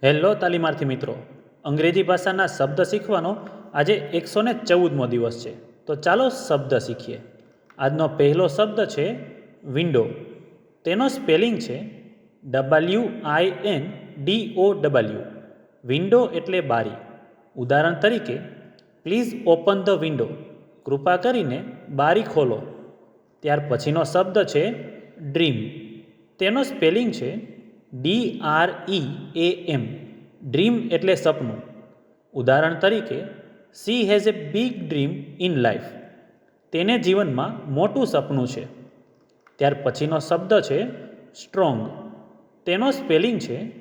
Hello તાલીમાર્થી મિત્રો, અંગ્રેજી ભાષાના શબ્દ શીખવાનો આજે 114મો દિવસ છે. તો ચાલો શબ્દ શીખીએ. આજનો પહેલો શબ્દ છે વિન્ડો. તેનો સ્પેલિંગ છે WINDOW. વિન્ડો એટલે બારી. ઉદાહરણ તરીકે, પ્લીઝ ઓપન ધ વિન્ડો. કૃપા કરીને બારી ખોલો. ત્યાર પછીનો શબ્દ છે ડ્રીમ. તેનો સ્પેલિંગ છે DREAM. ડ્રીમ એટલે સપનું. ઉદાહરણ તરીકે, she has a big dream in life. તેને જીવનમાં મોટું સપનું છે. ત્યાર પછીનો શબ્દ છે સ્ટ્રોંગ. તેનો સ્પેલિંગ છે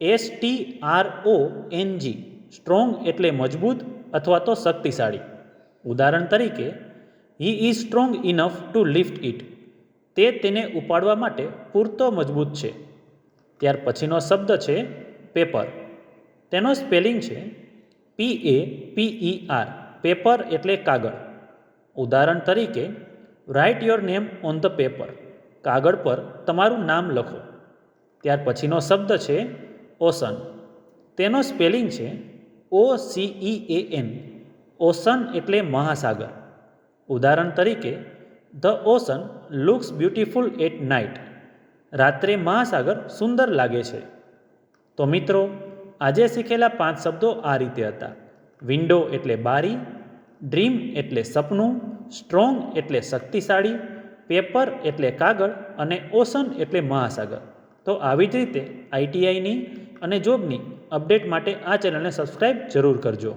STRONG. સ્ટ્રોંગ એટલે મજબૂત અથવા તો શક્તિશાળી. ઉદાહરણ તરીકે, he is strong enough to lift it. તે તેને ઉપાડવા માટે પૂરતો મજબૂત છે. ત્યાર પછીનો શબ્દ છે પેપર. તેનો સ્પેલિંગ છે PAPER. પેપર એટલે કાગળ. ઉદાહરણ તરીકે, write your name on the paper. કાગળ પર તમારું નામ લખો. ત્યાર પછીનો શબ્દ છે ઓશન. તેનો સ્પેલિંગ છે OCEAN. ઓશન એટલે મહાસાગર. ઉદાહરણ તરીકે, the ocean looks beautiful at night. રાત્રે મહાસાગર સુંદર લાગે છે. તો મિત્રો, આજે શીખેલા 5 શબ્દો આ રીતે હતા. વિન્ડો એટલે બારી, ડ્રીમ એટલે સપનું, સ્ટ્રોંગ એટલે શક્તિશાળી, પેપર એટલે કાગળ અને ઓશન એટલે મહાસાગર. તો આવી જ રીતે ITIની અને જોબની અપડેટ માટે આ ચેનલને સબસ્ક્રાઈબ જરૂર કરજો.